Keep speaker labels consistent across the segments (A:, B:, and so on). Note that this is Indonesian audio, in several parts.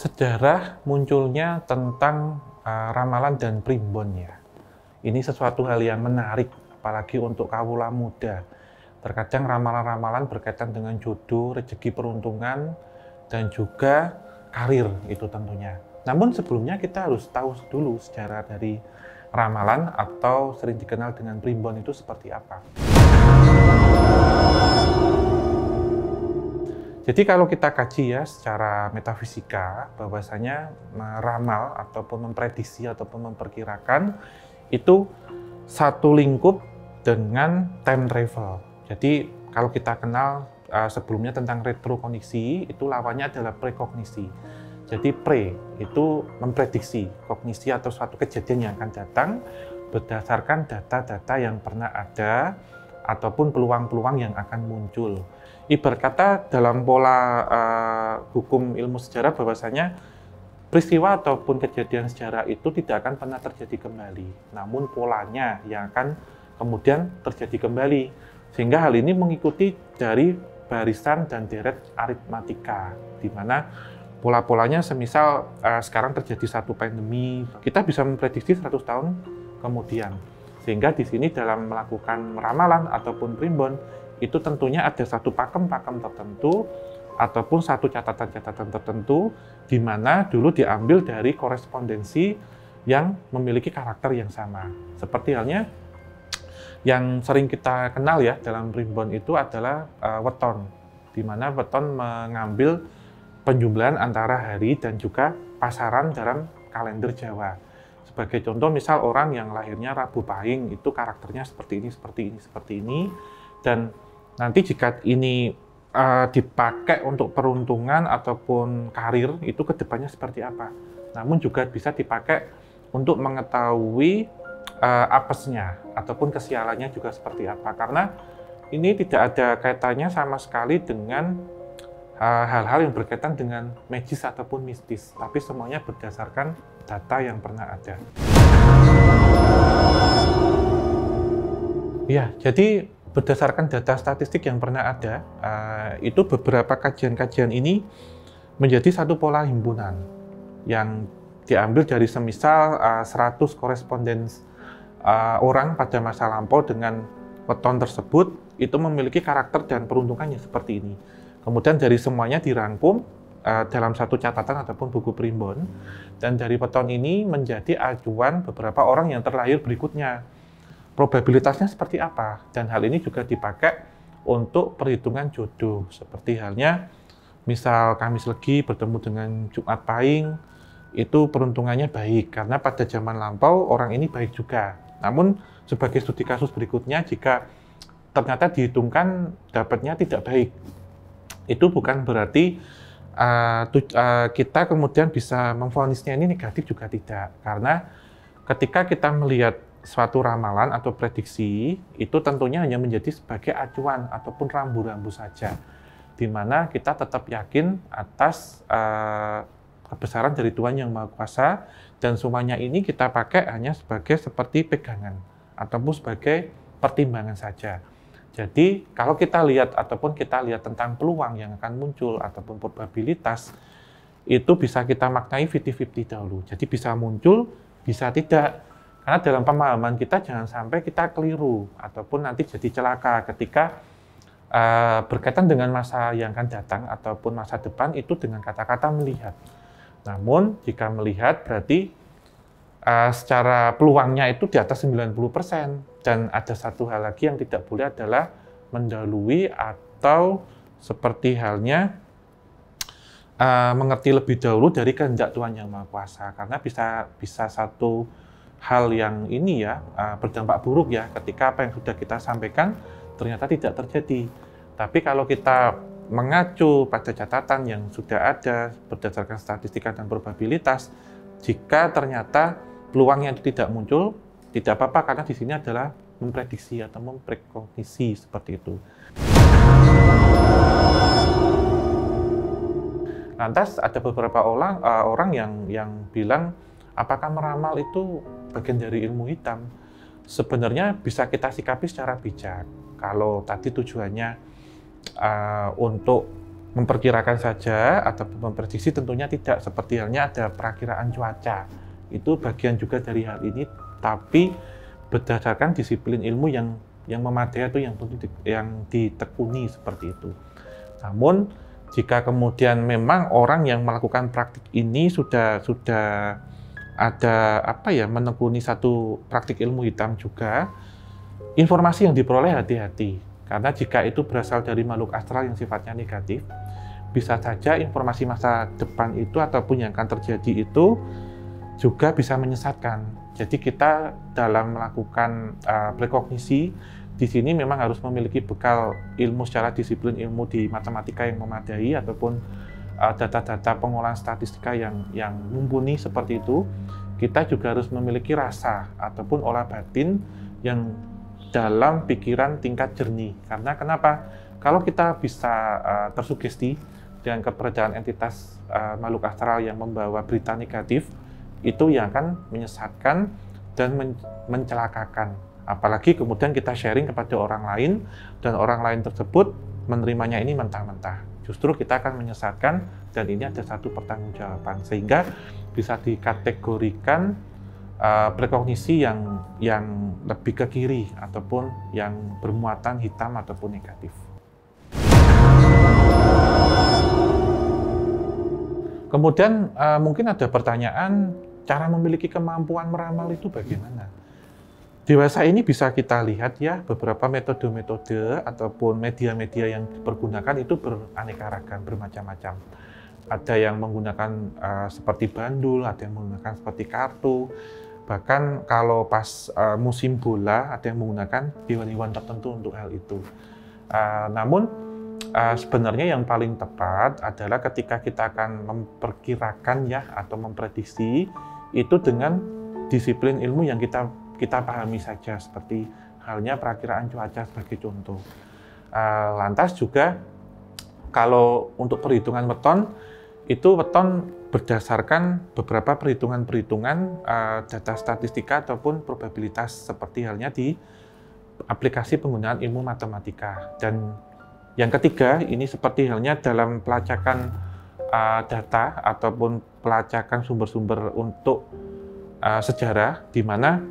A: Sejarah munculnya tentang ramalan dan primbon ya. Ini sesuatu hal yang menarik, apalagi untuk kawula muda. Terkadang ramalan-ramalan berkaitan dengan jodoh, rezeki, peruntungan, dan juga karir itu tentunya. Namun sebelumnya kita harus tahu dulu sejarah dari ramalan atau sering dikenal dengan primbon itu seperti apa. Jadi kalau kita kaji ya secara metafisika, bahwasanya meramal ataupun memprediksi ataupun memperkirakan itu satu lingkup dengan time travel. Jadi kalau kita kenal sebelumnya tentang retrokognisi, itu lawannya adalah prekognisi. Jadi pre itu memprediksi kognisi atau suatu kejadian yang akan datang berdasarkan data-data yang pernah ada ataupun peluang-peluang yang akan muncul. Ibarat kata dalam pola hukum ilmu sejarah bahwasanya peristiwa ataupun kejadian sejarah itu tidak akan pernah terjadi kembali, namun polanya yang akan kemudian terjadi kembali. Sehingga hal ini mengikuti dari barisan dan deret aritmatika, di mana pola-polanya semisal sekarang terjadi satu pandemi, kita bisa memprediksi 100 tahun kemudian. Sehingga di sini dalam melakukan ramalan ataupun primbon, itu tentunya ada satu pakem-pakem tertentu ataupun satu catatan-catatan tertentu di mana dulu diambil dari korespondensi yang memiliki karakter yang sama. Seperti halnya yang sering kita kenal ya dalam primbon itu adalah weton, di mana weton mengambil penjumlahan antara hari dan juga pasaran dalam kalender Jawa. Sebagai contoh, misal orang yang lahirnya Rabu Pahing itu karakternya seperti ini, seperti ini, seperti ini, dan nanti jika ini dipakai untuk peruntungan ataupun karir, itu kedepannya seperti apa. Namun juga bisa dipakai untuk mengetahui apesnya ataupun kesialannya juga seperti apa. Karena ini tidak ada kaitannya sama sekali dengan hal-hal yang berkaitan dengan magis ataupun mistis, tapi semuanya berdasarkan data yang pernah ada. Ya, jadi berdasarkan data statistik yang pernah ada, itu beberapa kajian-kajian ini menjadi satu pola himpunan yang diambil dari semisal 100 koresponden orang pada masa lampau dengan weton tersebut, itu memiliki karakter dan peruntungannya seperti ini. Kemudian dari semuanya dirangkum dalam satu catatan ataupun buku primbon, dan dari weton ini menjadi acuan beberapa orang yang terlahir berikutnya. Probabilitasnya seperti apa, dan hal ini juga dipakai untuk perhitungan jodoh, seperti halnya misal Kamis Legi bertemu dengan Jumat Pahing, itu peruntungannya baik karena pada zaman lampau orang ini baik juga. Namun sebagai studi kasus berikutnya, jika ternyata dihitungkan dapatnya tidak baik, itu bukan berarti kita kemudian bisa memvonisnya ini negatif, juga tidak, karena ketika kita melihat suatu ramalan atau prediksi, itu tentunya hanya menjadi sebagai acuan ataupun rambu-rambu saja, di mana kita tetap yakin atas kebesaran dari Tuhan Yang Maha Kuasa, dan semuanya ini kita pakai hanya sebagai seperti pegangan ataupun sebagai pertimbangan saja. Jadi kalau kita lihat ataupun kita lihat tentang peluang yang akan muncul ataupun probabilitas, itu bisa kita maknai 50-50 dahulu. Jadi bisa muncul, bisa tidak. Karena dalam pemahaman kita jangan sampai kita keliru ataupun nanti jadi celaka ketika berkaitan dengan masa yang akan datang ataupun masa depan itu dengan kata-kata melihat. Namun jika melihat berarti secara peluangnya itu di atas 90%, dan ada satu hal lagi yang tidak boleh adalah mendahului atau seperti halnya mengerti lebih dahulu dari kehendak Tuhan Yang Maha Kuasa, karena bisa satu hal yang ini ya berdampak buruk ya ketika apa yang sudah kita sampaikan ternyata tidak terjadi. Tapi kalau kita mengacu pada catatan yang sudah ada berdasarkan statistika dan probabilitas, jika ternyata peluangnya itu tidak muncul, tidak apa-apa, karena di sini adalah memprediksi atau memprekognisi seperti itu. Lantas ada beberapa orang yang bilang, apakah meramal itu bagian dari ilmu hitam? Sebenarnya bisa kita sikapi secara bijak. Kalau tadi tujuannya untuk memperkirakan saja atau memprediksi, tentunya tidak. Seperti halnya ada perakiraan cuaca, itu bagian juga dari hal ini, tapi berdasarkan disiplin ilmu yang memadai atau yang ditekuni seperti itu. Namun jika kemudian memang orang yang melakukan praktik ini sudah ada menekuni satu praktik ilmu hitam juga, informasi yang diperoleh hati-hati. Karena jika itu berasal dari makhluk astral yang sifatnya negatif, bisa saja informasi masa depan itu ataupun yang akan terjadi itu juga bisa menyesatkan. Jadi kita dalam melakukan prekognisi di sini memang harus memiliki bekal ilmu secara disiplin ilmu di matematika yang memadai ataupun data-data pengolahan statistika yang mumpuni seperti itu. Kita juga harus memiliki rasa ataupun olah batin yang dalam pikiran tingkat jernih. Karena kenapa? Kalau kita bisa tersugesti dengan keberadaan entitas makhluk astral yang membawa berita negatif, itu yang akan menyesatkan dan mencelakakan. Apalagi kemudian kita sharing kepada orang lain, dan orang lain tersebut menerimanya ini mentah-mentah. Justru kita akan menyesatkan, dan ini ada satu pertanggungjawaban. Sehingga bisa dikategorikan prekognisi yang lebih ke kiri ataupun yang bermuatan hitam ataupun negatif. Kemudian mungkin ada pertanyaan, cara memiliki kemampuan meramal itu bagaimana? Dewasa ini bisa kita lihat ya, beberapa metode-metode ataupun media-media yang dipergunakan itu beraneka ragam, bermacam-macam. Ada yang menggunakan seperti bandul, ada yang menggunakan seperti kartu. Bahkan kalau pas musim bola, ada yang menggunakan hewan-hewan tertentu untuk hal itu. Namun sebenarnya yang paling tepat adalah ketika kita akan memperkirakan ya atau memprediksi itu dengan disiplin ilmu yang kita pahami saja, seperti halnya perakiraan cuaca sebagai contoh. Lantas juga kalau untuk perhitungan weton, itu weton berdasarkan beberapa perhitungan-perhitungan data statistika ataupun probabilitas, seperti halnya di aplikasi penggunaan ilmu matematika. Dan yang ketiga, ini seperti halnya dalam pelacakan data ataupun pelacakan sumber-sumber untuk sejarah, di mana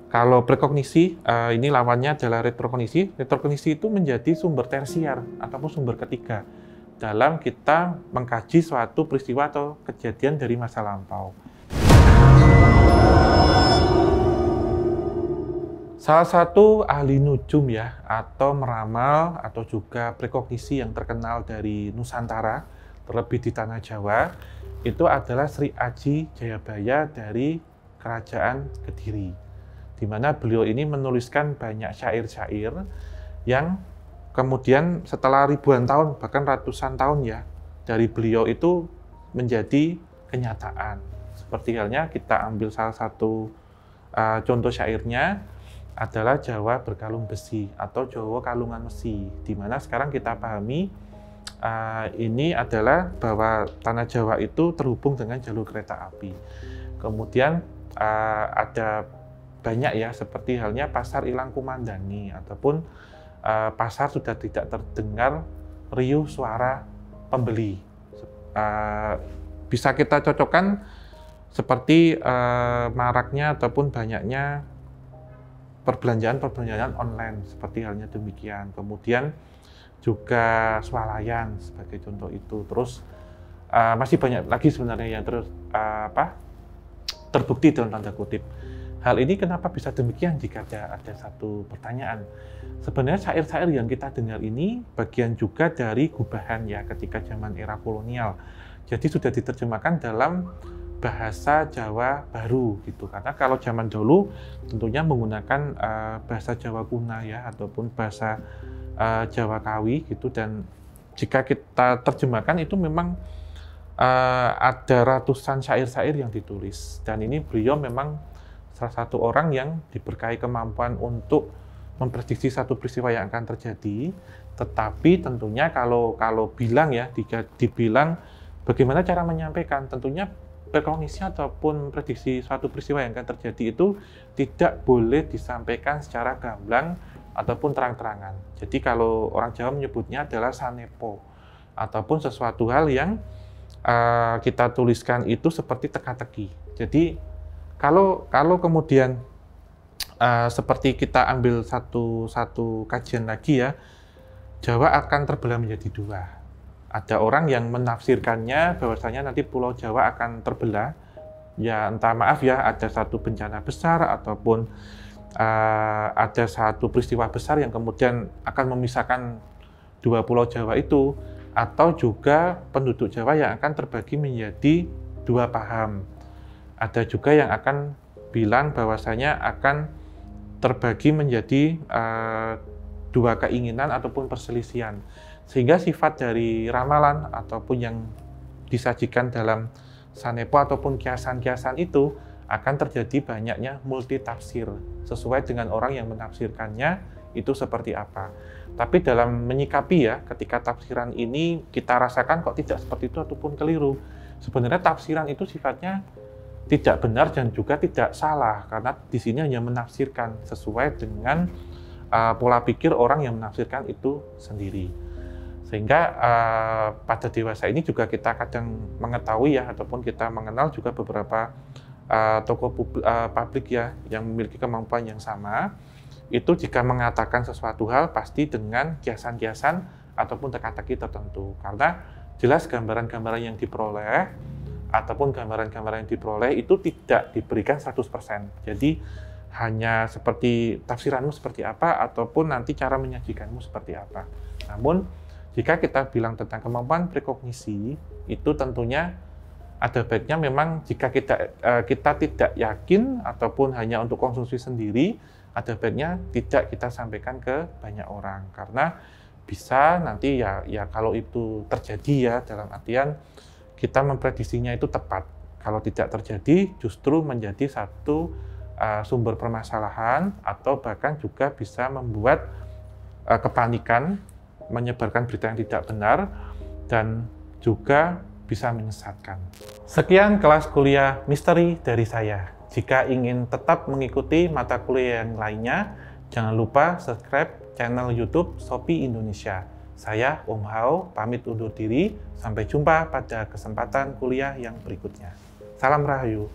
A: kalau prekognisi, ini lawannya adalah retrokognisi. Retrokognisi itu menjadi sumber tersier ataupun sumber ketiga dalam kita mengkaji suatu peristiwa atau kejadian dari masa lampau. Salah satu ahli nujum ya, atau meramal, atau juga prekognisi yang terkenal dari Nusantara, terlebih di Tanah Jawa, itu adalah Sri Aji Jayabaya dari Kerajaan Kediri, di mana beliau ini menuliskan banyak syair-syair yang kemudian setelah ribuan tahun, bahkan ratusan tahun ya, dari beliau itu menjadi kenyataan. Seperti halnya kita ambil salah satu contoh syairnya adalah Jawa berkalung besi atau Jawa kalungan besi, di mana sekarang kita pahami ini adalah bahwa Tanah Jawa itu terhubung dengan jalur kereta api. Kemudian ada banyak ya, seperti halnya pasar Ilang Kumandani ataupun pasar sudah tidak terdengar riuh suara pembeli. Bisa kita cocokkan seperti maraknya ataupun banyaknya perbelanjaan online, seperti halnya demikian. Kemudian juga swalayan sebagai contoh itu. Terus masih banyak lagi sebenarnya yang terbukti dalam tanda kutip. Hal ini kenapa bisa demikian? Jika ada satu pertanyaan, sebenarnya syair-syair yang kita dengar ini bagian juga dari gubahan ya ketika zaman era kolonial. Jadi sudah diterjemahkan dalam bahasa Jawa baru gitu. Karena kalau zaman dulu tentunya menggunakan bahasa Jawa kuna ya ataupun bahasa Jawa Kawi gitu, dan jika kita terjemahkan itu memang ada ratusan syair-syair yang ditulis, dan ini beliau memang salah satu orang yang diberkahi kemampuan untuk memprediksi satu peristiwa yang akan terjadi. Tetapi tentunya kalau bilang ya, dibilang bagaimana cara menyampaikan, tentunya prekognisi ataupun prediksi suatu peristiwa yang akan terjadi itu tidak boleh disampaikan secara gamblang ataupun terang-terangan. Jadi kalau orang Jawa menyebutnya adalah sanepo ataupun sesuatu hal yang kita tuliskan itu seperti teka-teki. Jadi kalau kemudian seperti kita ambil satu kajian lagi ya, Jawa akan terbelah menjadi dua. Ada orang yang menafsirkannya bahwasanya nanti Pulau Jawa akan terbelah, ya entah maaf ya, ada satu bencana besar ataupun ada satu peristiwa besar yang kemudian akan memisahkan dua Pulau Jawa itu, atau juga penduduk Jawa yang akan terbagi menjadi dua paham. Ada juga yang akan bilang bahwasanya akan terbagi menjadi dua keinginan ataupun perselisihan. Sehingga sifat dari ramalan ataupun yang disajikan dalam sanepo ataupun kiasan-kiasan itu akan terjadi banyaknya multitafsir sesuai dengan orang yang menafsirkannya itu seperti apa. Tapi dalam menyikapi ya, ketika tafsiran ini kita rasakan kok tidak seperti itu ataupun keliru. Sebenarnya tafsiran itu sifatnya tidak benar dan juga tidak salah, karena di sini hanya menafsirkan sesuai dengan pola pikir orang yang menafsirkan itu sendiri. Sehingga pada dewasa ini juga kita kadang mengetahui ya, ataupun kita mengenal juga beberapa tokoh publik ya yang memiliki kemampuan yang sama, itu jika mengatakan sesuatu hal pasti dengan kiasan-kiasan ataupun teka-teki tertentu. Karena jelas gambaran-gambaran yang diperoleh ataupun gambaran-gambaran yang diperoleh itu tidak diberikan 100%. Jadi hanya seperti tafsiranmu seperti apa ataupun nanti cara menyajikanmu seperti apa. Namun jika kita bilang tentang kemampuan prekognisi, itu tentunya ada baiknya memang jika kita tidak yakin ataupun hanya untuk konsumsi sendiri, ada baiknya tidak kita sampaikan ke banyak orang, karena bisa nanti ya kalau itu terjadi ya, dalam artian kita memprediksinya itu tepat. Kalau tidak terjadi, justru menjadi satu sumber permasalahan atau bahkan juga bisa membuat kepanikan, menyebarkan berita yang tidak benar, dan juga bisa menyesatkan. Sekian kelas kuliah misteri dari saya. Jika ingin tetap mengikuti mata kuliah yang lainnya, jangan lupa subscribe channel YouTube Shopee Indonesia. Saya Om Hao, pamit undur diri. Sampai jumpa pada kesempatan kuliah yang berikutnya. Salam Rahayu.